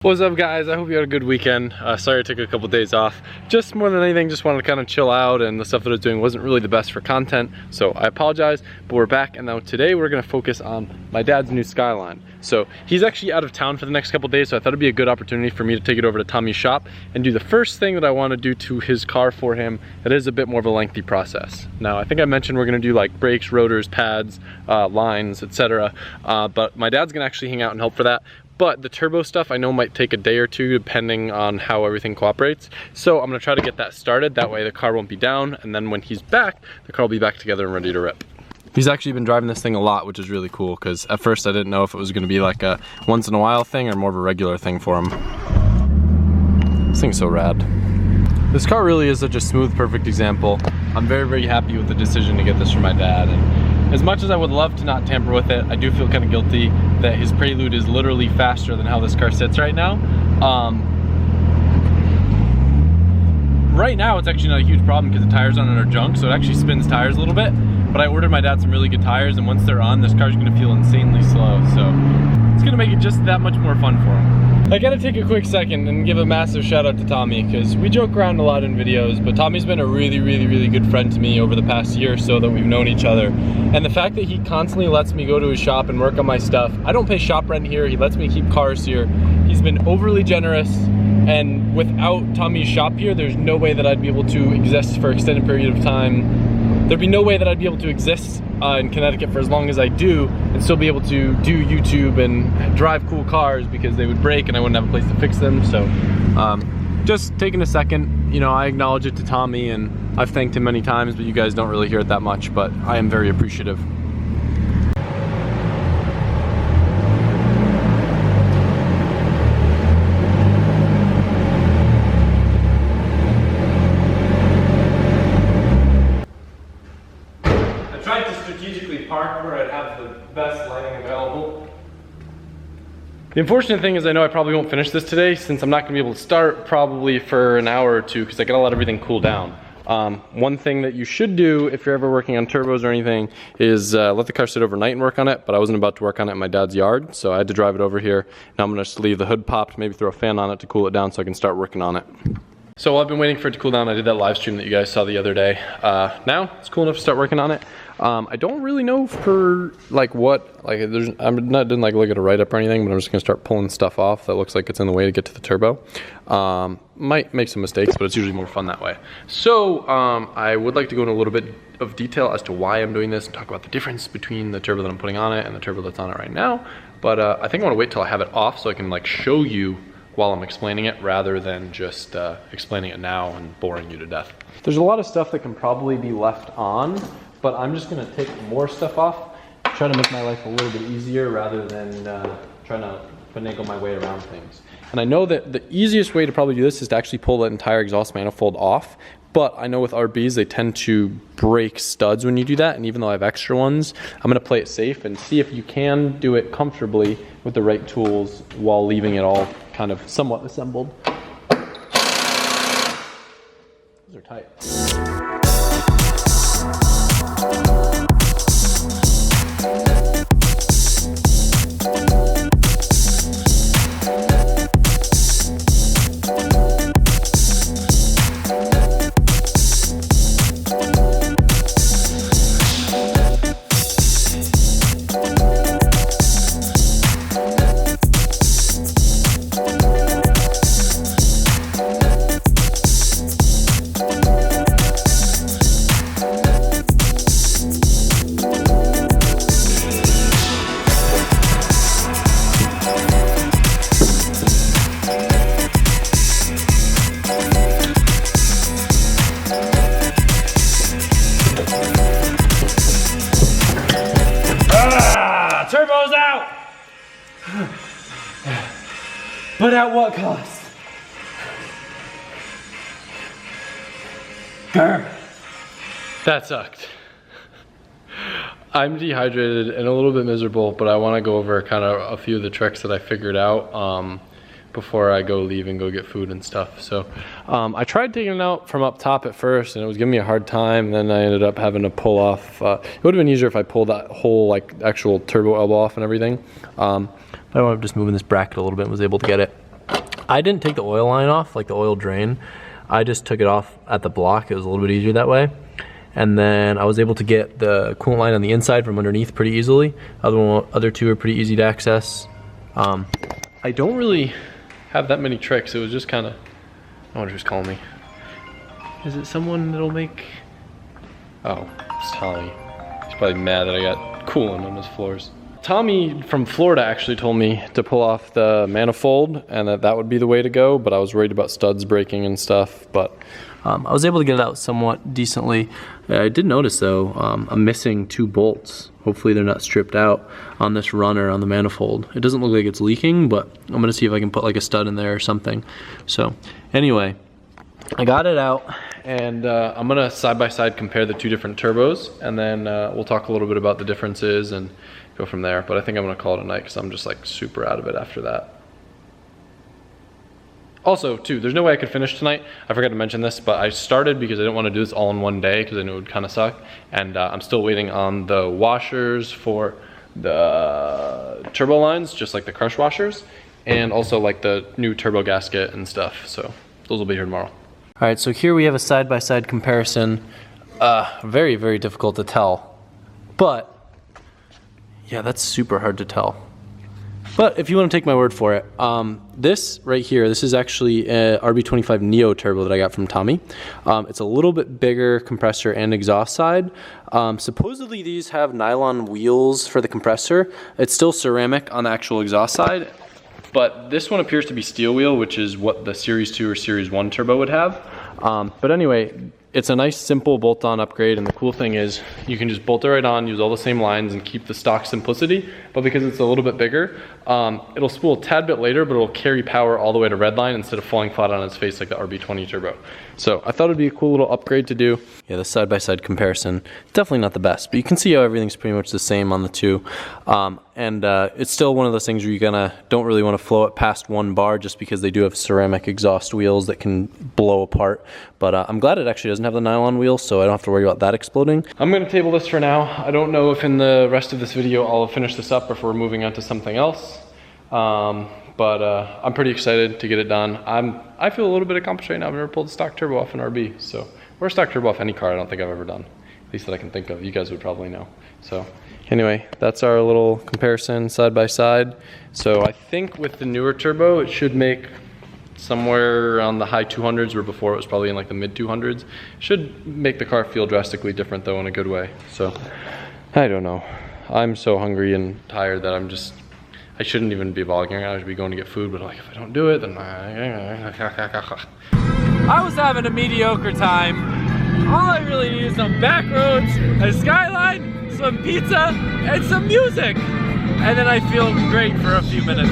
What's up guys, I hope you had a good weekend. Sorry I took a couple days off. Just more than anything, just wanted to kind of chill out, and the stuff that I was doing wasn't really the best for content, so I apologize, but we're back. And now today we're going to focus on my dad's new Skyline. So he's actually out of town for the next couple days, so I thought it'd be a good opportunity for me to take it over to Tommy's shop and do the first thing that I want to do to his car for him. It is a bit more of a lengthy process. Now I think I mentioned we're going to do like brakes, rotors, pads, lines, etc. But my dad's going to actually hang out and help for that. But the turbo stuff I know might take a day or two depending on how everything cooperates. So I'm gonna try to get that started. That way the car won't be down, and then when he's back, the car will be back together and ready to rip. He's actually been driving this thing a lot, which is really cool, because at first I didn't know if it was gonna be like a once in a while thing or more of a regular thing for him. This thing's so rad. This car really is such a smooth, perfect example. I'm very, very happy with the decision to get this for my dad. And as much as I would love to not tamper with it, I do feel kind of guilty that his Prelude is literally faster than how this car sits right now. Right now it's actually not a huge problem because the tires on it are junk, so it actually spins tires a little bit. But I ordered my dad some really good tires, and once they're on, this car's gonna feel insanely slow. So it's gonna make it just that much more fun for him. I gotta take a quick second and give a massive shout out to Tommy, because we joke around a lot in videos, but Tommy's been a really, really, really good friend to me over the past year or so that we've known each other. And the fact that he constantly lets me go to his shop and work on my stuff. I don't pay shop rent here, he lets me keep cars here. He's been overly generous, and without Tommy's shop here, there's no way that I'd be able to exist for an extended period of time. There'd be no way that I'd be able to exist in Connecticut for as long as I do and still be able to do YouTube and drive cool cars, because they would break and I wouldn't have a place to fix them. So just taking a second, you know, I acknowledge it to Tommy, and I've thanked him many times, but you guys don't really hear it that much, but I am very appreciative. Park where I'd have the best lighting available. The unfortunate thing is I know I probably won't finish this today, since I'm not going to be able to start probably for an hour or two, because I gotta let everything cool down. One thing that you should do if you're ever working on turbos or anything is let the car sit overnight and work on it, but I wasn't about to work on it in my dad's yard, so I had to drive it over here. Now I'm going to just leave the hood popped, maybe throw a fan on it to cool it down so I can start working on it. So while I've been waiting for it to cool down, I did that live stream that you guys saw the other day. Now it's cool enough to start working on it. I don't really know for like what, like didn't like look at a write-up or anything, but I'm just gonna start pulling stuff off that looks like it's in the way to get to the turbo. Might make some mistakes, but it's usually more fun that way. So I would like to go into a little bit of detail as to why I'm doing this and talk about the difference between the turbo that I'm putting on it and the turbo that's on it right now. But I think I wanna wait till I have it off so I can like show you while I'm explaining it, rather than just explaining it now and boring you to death. There's a lot of stuff that can probably be left on, but I'm just gonna take more stuff off, try to make my life a little bit easier rather than trying to finagle my way around things. And I know that the easiest way to probably do this is to actually pull the entire exhaust manifold off, but I know with RBs, they tend to break studs when you do that, and even though I have extra ones, I'm gonna play it safe and see if you can do it comfortably with the right tools while leaving it all kind of somewhat assembled. Those are tight. Turbo's out! But at what cost? Grr. That sucked. I'm dehydrated and a little bit miserable, but I want to go over kind of a few of the tricks that I figured out before I go leave and go get food and stuff. So I tried taking it out from up top at first, and it was giving me a hard time, and then I ended up having to pull off. It would have been easier if I pulled that whole like actual turbo elbow off and everything. I ended up just moving this bracket a little bit and was able to get it. I didn't take the oil line off, like the oil drain. I just took it off at the block. It was a little bit easier that way. And then I was able to get the coolant line on the inside from underneath pretty easily. Other two are pretty easy to access. I don't really have that many tricks. It was just kind of, I wonder who's calling me. Is it someone that'll make, oh, it's Tommy. He's probably mad that I got coolant on his floors. Tommy from Florida actually told me to pull off the manifold and that would be the way to go, but I was worried about studs breaking and stuff, but I was able to get it out somewhat decently. I did notice though, I'm missing 2 bolts. Hopefully they're not stripped out on this runner on the manifold. It doesn't look like it's leaking, but I'm gonna see if I can put like a stud in there or something. So anyway, I got it out, and I'm gonna side-by-side compare the 2 different turbos, and then we'll talk a little bit about the differences and go from there. But I think I'm gonna call it a night because I'm just like super out of it after that. Also, too, there's no way I could finish tonight. I forgot to mention this, but I started because I didn't want to do this all in one day because I knew it would kind of suck. And I'm still waiting on the washers for the turbo lines, just like the crush washers, and also like the new turbo gasket and stuff. So those will be here tomorrow. All right, so here we have a side-by-side comparison. Very, very difficult to tell, but yeah, that's super hard to tell. But if you want to take my word for it, this right here, this is actually a RB25 Neo turbo that I got from Tommy. It's a little bit bigger compressor and exhaust side. Supposedly these have nylon wheels for the compressor. It's still ceramic on the actual exhaust side, but this one appears to be steel wheel, which is what the Series 2 or Series 1 turbo would have. But anyway, it's a nice simple bolt-on upgrade, and the cool thing is you can just bolt it right on, use all the same lines, and keep the stock simplicity. But because it's a little bit bigger, it'll spool a tad bit later, but it'll carry power all the way to redline instead of falling flat on its face like the RB20 turbo. So I thought it'd be a cool little upgrade to do. Yeah, the side-by-side comparison, definitely not the best, but you can see how everything's pretty much the same on the two. It's still one of those things where you don't really want to flow it past 1 bar just because they do have ceramic exhaust wheels that can blow apart. But I'm glad it actually doesn't have the nylon wheels, so I don't have to worry about that exploding. I'm going to table this for now. I don't know if in the rest of this video I'll finish this up or if we're moving on to something else. But I'm pretty excited to get it done. I feel a little bit accomplished right now. I've never pulled a stock turbo off an RB, so, or a stock turbo off any car I don't think I've ever done. At least that I can think of. You guys would probably know. So anyway, that's our little comparison side by side. So I think with the newer turbo, it should make somewhere around the high 200s, where before it was probably in like the mid 200s. Should make the car feel drastically different though, in a good way. So I don't know. I'm so hungry and tired that I shouldn't even be vlogging right now. I should be going to get food, but like if I don't do it, then I was having a mediocre time. All I really need is some back roads, a Skyline, some pizza, and some music. And then I feel great for a few minutes.